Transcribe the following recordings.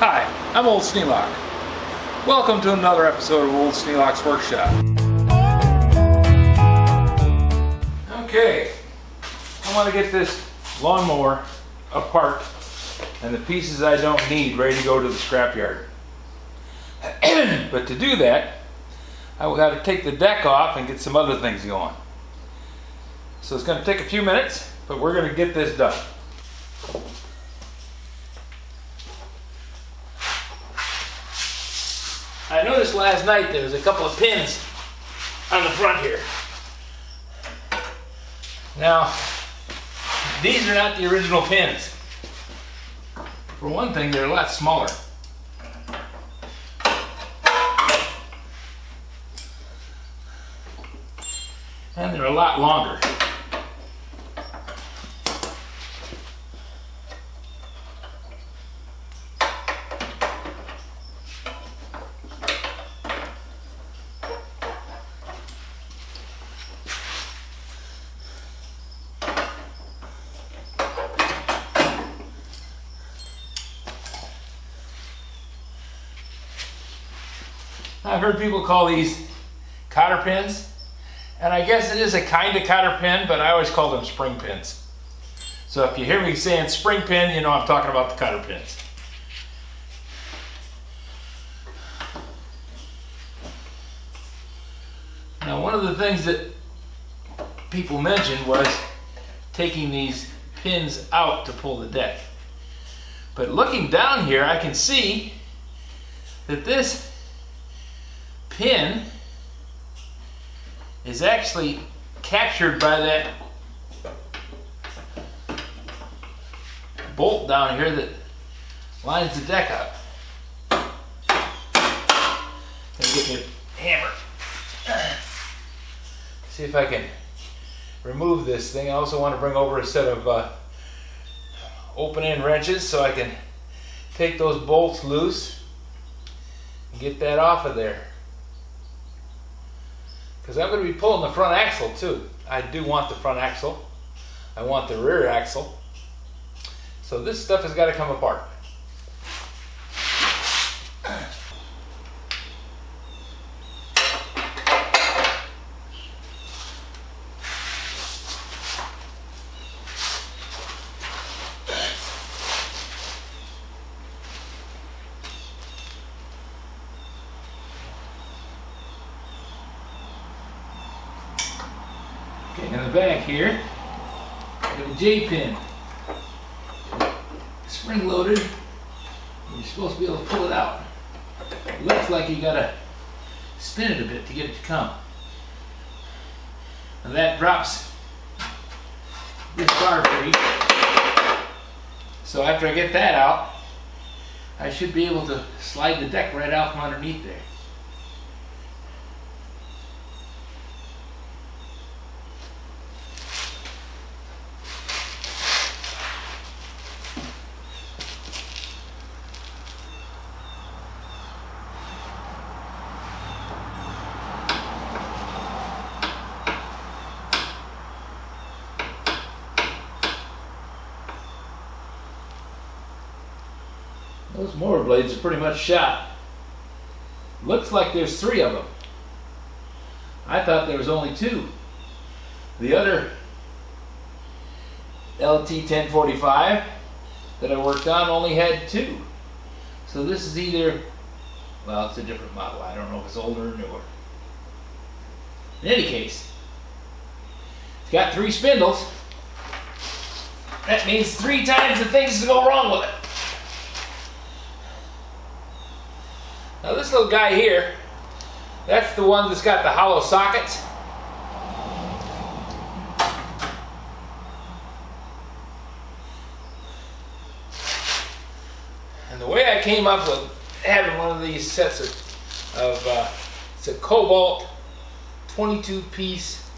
Hi, I'm Old Sneelock. Welcome to another episode of Old Sneelock's Workshop. Okay, I want to get this lawnmower apart and the pieces I don't need ready to go to the scrapyard. But to do that, I will have to take the deck off and get some other things going. So it's going to take a few minutes, but we're going to get this done. I noticed last night there was a couple of pins on the front here. Now, these are not the original pins. For one thing, they're a lot smaller. And they're a lot longer. I've heard people call these cotter pins, and I guess it is a kind of cotter pin, but I always call them spring pins. So if you hear me saying spring pin, you know I'm talking about the cotter pins. Now, one of the things that people mentioned was taking these pins out to pull the deck. But looking down here, I can see that this pin is actually captured by that bolt down here that lines the deck up. Gonna get me a hammer. See if I can remove this thing. I also want to bring over a set of open-end wrenches so I can take those bolts loose and get that off of there. Because I'm going to be pulling the front axle too. I do want the front axle. I want the rear axle. So this stuff has got to come apart. Okay, in the back here, I have a J-pin, spring loaded, and you're supposed to be able to pull it out. It looks like you gotta spin it a bit to get it to come. And that drops this bar free. So after I get that out, I should be able to slide the deck right out from underneath there. Those mower blades are pretty much shot. Looks like there's 3 of them. I thought there was only 2. The other LT1045 that I worked on only had 2. So this is either, well, it's a different model. I don't know if it's older or newer. In any case, it's got 3 spindles. That means 3 times the things to go wrong with it. Now this little guy here, that's the one that's got the hollow sockets. And the way I came up with having one of these sets of it's a Cobalt 22-piece,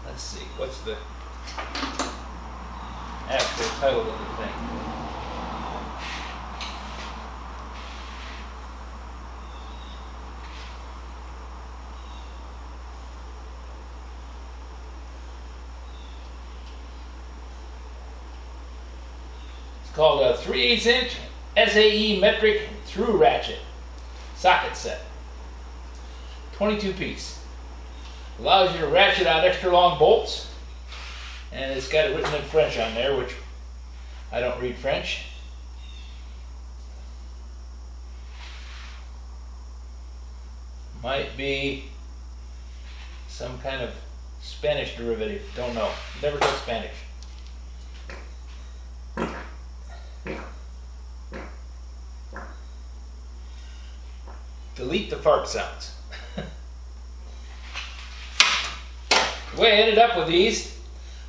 let's see, what's the actual title of the thing? It's called a 3/8 inch SAE metric through ratchet socket set. 22 piece. Allows you to ratchet out extra long bolts. And it's got it written in French on there, which I don't read French. Might be some kind of Spanish derivative. Don't know. Never took Spanish. Delete the fart sounds. The way I ended up with these,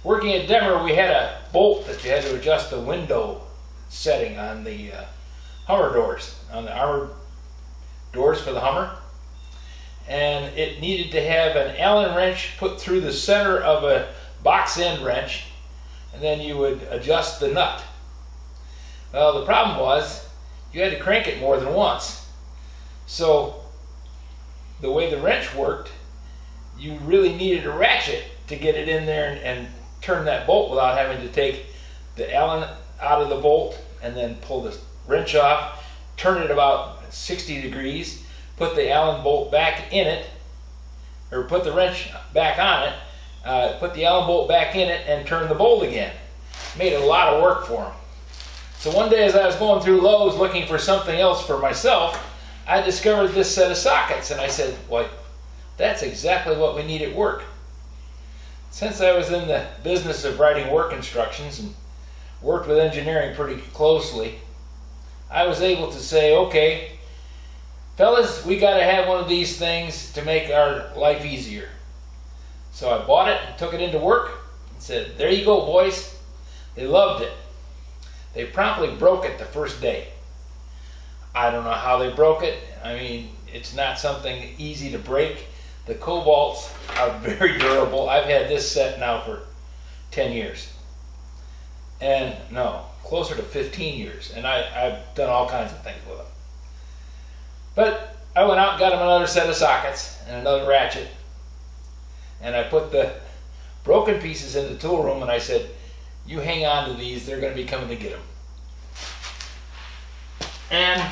working at Denver, we had a bolt that you had to adjust the window setting on the Hummer doors, on the armored doors for the Hummer. And it needed to have an Allen wrench put through the center of a box end wrench, and then you would adjust the nut. Well, the problem was you had to crank it more than once. So the way the wrench worked, you really needed a ratchet to get it in there and turn that bolt without having to take the Allen out of the bolt and then pull the wrench off, turn it about 60 degrees, put the Allen bolt back in it, or put the wrench back on it, put the Allen bolt back in it, and turn the bolt again. Made a lot of work for him. So one day as I was going through Lowe's looking for something else for myself, I discovered this set of sockets, and I said, well, that's exactly what we need at work. Since I was in the business of writing work instructions and worked with engineering pretty closely, I was able to say, okay, fellas, we got to have one of these things to make our life easier. So I bought it and took it into work and said, there you go, boys. They loved it. They promptly broke it the first day. I don't know how they broke it. I mean, it's not something easy to break. The cobalts are very durable. I've had this set now for 10 years. And no, closer to 15 years. And I've done all kinds of things with them. But I went out and got them another set of sockets and another ratchet. And I put the broken pieces in the tool room and I said, you hang on to these, they're going to be coming to get them. And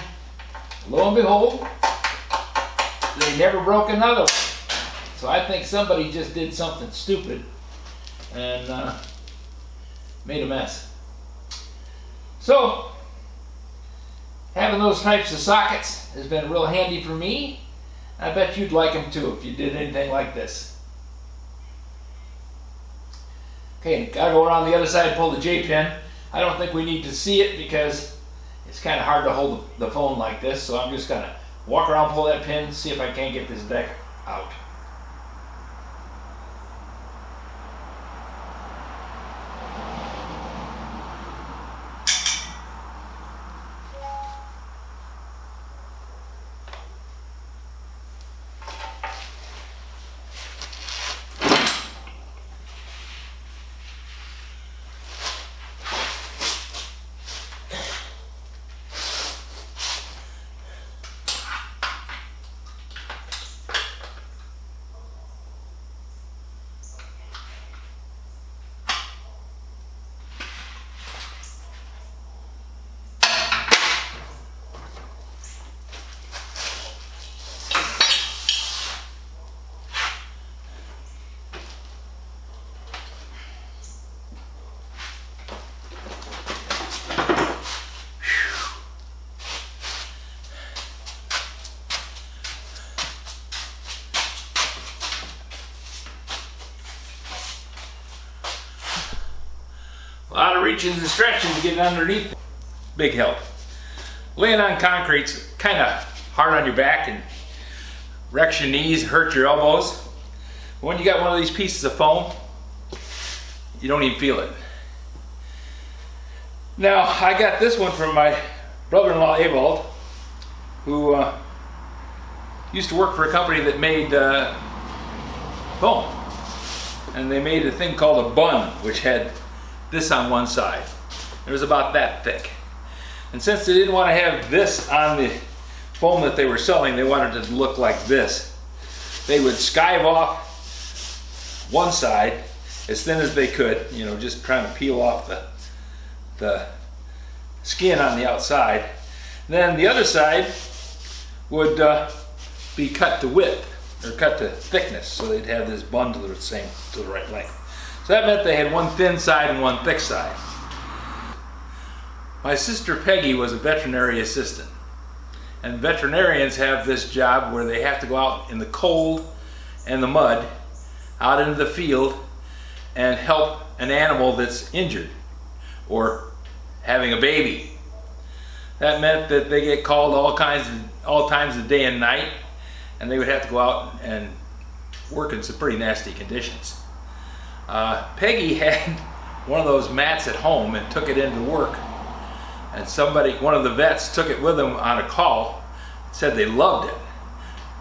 lo and behold, they never broke another one. So I think somebody just did something stupid and made a mess. So having those types of sockets has been real handy for me. I bet you'd like them too if you did anything like this. Okay, gotta go around the other side and pull the J-pin. I don't think we need to see it because it's kind of hard to hold the phone like this, so I'm just gonna walk around, pull that pin, see if I can't get this deck out. A lot of reaching and stretching to get it underneath. Big help. Laying on concrete's kind of hard on your back and wrecks your knees, hurts your elbows. But when you got one of these pieces of foam, you don't even feel it. Now, I got this one from my brother-in-law, Ewald, who used to work for a company that made foam. And they made a thing called a bun, which had this on one side. It was about that thick. And since they didn't want to have this on the foam that they were selling, they wanted it to look like this. They would skive off one side as thin as they could, you know, just trying to peel off the skin on the outside, Then the other side would be cut to width, or cut to thickness, so they'd have this bundle the same, to the right length. So that meant they had one thin side and one thick side. My sister Peggy was a veterinary assistant. And veterinarians have this job where they have to go out in the cold and the mud, out into the field, and help an animal that's injured or having a baby. That meant that they get called all times of day and night, and they would have to go out and work in some pretty nasty conditions. Peggy had one of those mats at home and took it into work. And one of the vets took it with them on a call, said they loved it.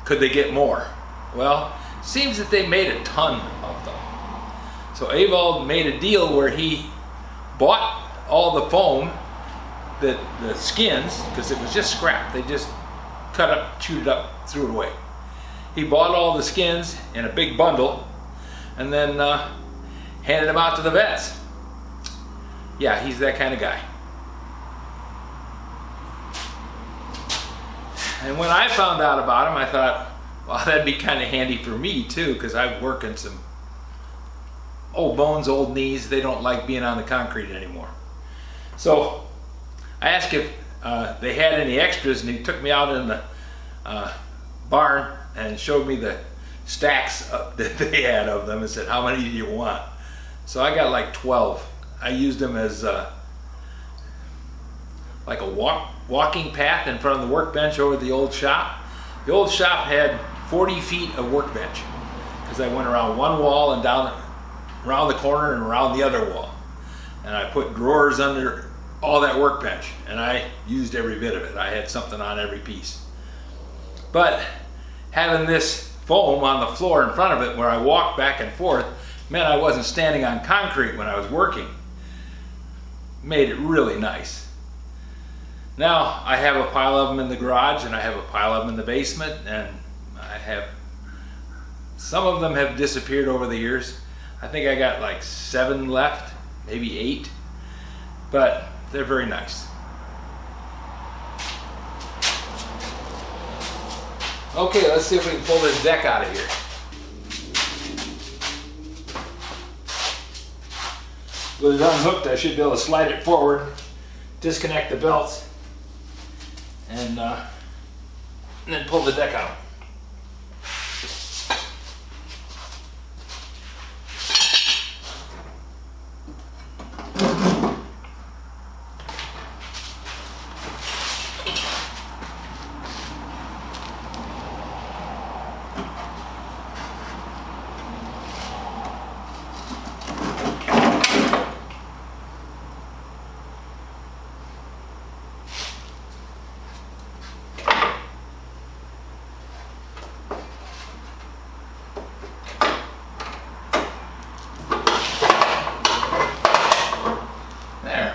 Could they get more? Well, seems that they made a ton of them. So Avald made a deal where he bought all the foam, the skins, because it was just scrap. They just cut up, chewed it up, threw it away. He bought all the skins in a big bundle and then handed them out to the vets. Yeah, he's that kind of guy. And when I found out about him, I thought, well, that'd be kind of handy for me too, because I work in some old bones, old knees. They don't like being on the concrete anymore. So I asked if they had any extras, and he took me out in the barn and showed me the stacks that they had of them and said, how many do you want? So I got like 12. I used them as like a walking path in front of the workbench over the old shop. The old shop had 40 feet of workbench, because I went around one wall and down around the corner and around the other wall. And I put drawers under all that workbench, and I used every bit of it. I had something on every piece. But having this foam on the floor in front of it where I walked back and forth meant I wasn't standing on concrete when I was working. Made it really nice. Now I have a pile of them in the garage, and I have a pile of them in the basement, and some of them have disappeared over the years. I think I got like 7 left, maybe 8, but they're very nice. Okay, let's see if we can pull this deck out of here. With it unhooked, I should be able to slide it forward, disconnect the belts, and then pull the deck out.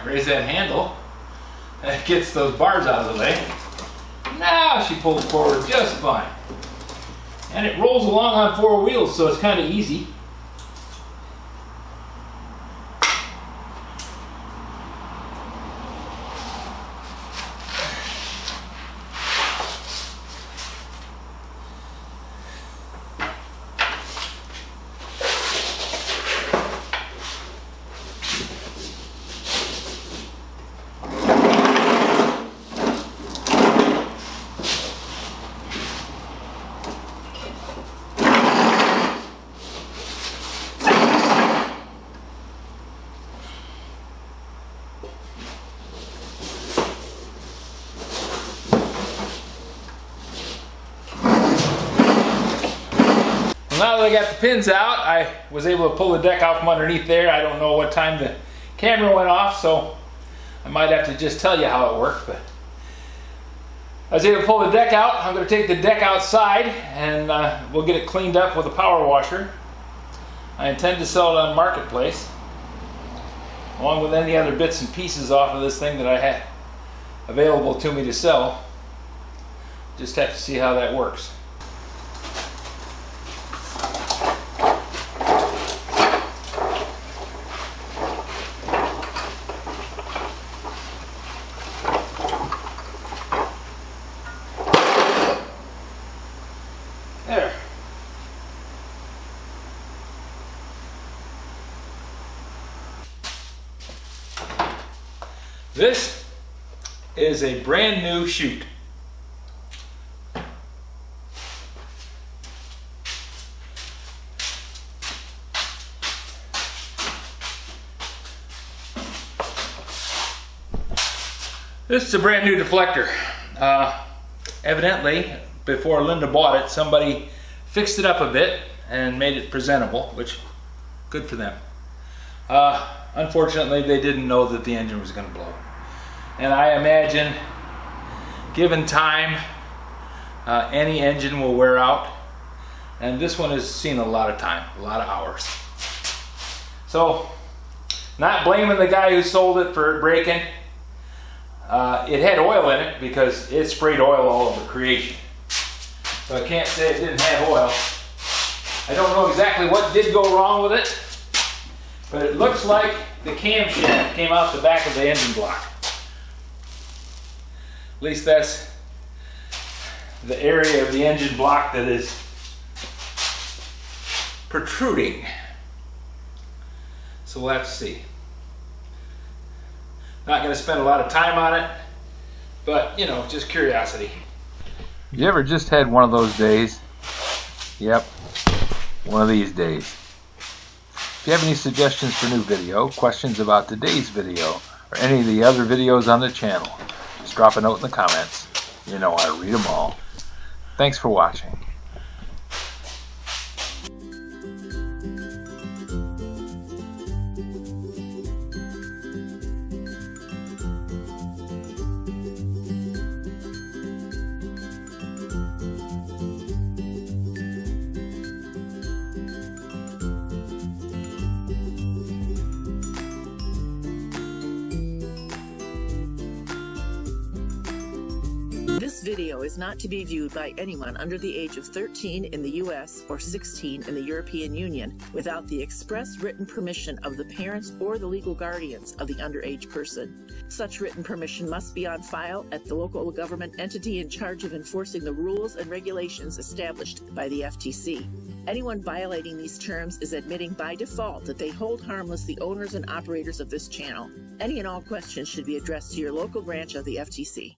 Raise that handle. That gets those bars out of the way. Now she pulls forward just fine. And it rolls along on 4 wheels, so it's kind of easy. Now that I got the pins out, I was able to pull the deck out from underneath there. I don't know what time the camera went off, so I might have to just tell you how it worked. But I was able to pull the deck out. I'm going to take the deck outside, and we'll get it cleaned up with a power washer. I intend to sell it on Marketplace, along with any other bits and pieces off of this thing that I had available to me to sell. Just have to see how that works. This is a brand new chute. This is a brand new deflector. Evidently, before Linda bought it, somebody fixed it up a bit and made it presentable, which, good for them. Unfortunately, they didn't know that the engine was going to blow. And I imagine, given time, any engine will wear out. And this one has seen a lot of time, a lot of hours. So, not blaming the guy who sold it for breaking. It had oil in it because it sprayed oil all over creation. So I can't say it didn't have oil. I don't know exactly what did go wrong with it, but it looks like the camshaft came out the back of the engine block. At least that's the area of the engine block that is protruding. So we'll have to see. Not going to spend a lot of time on it, but you know, just curiosity. You ever just had one of those days? Yep, one of these days. If you have any suggestions for new video, questions about today's video, or any of the other videos on the channel, just drop a note in the comments. You know I read them all. Thanks for watching. This video is not to be viewed by anyone under the age of 13 in the U.S. or 16 in the European Union without the express written permission of the parents or the legal guardians of the underage person. Such written permission must be on file at the local government entity in charge of enforcing the rules and regulations established by the FTC. Anyone violating these terms is admitting by default that they hold harmless the owners and operators of this channel. Any and all questions should be addressed to your local branch of the FTC.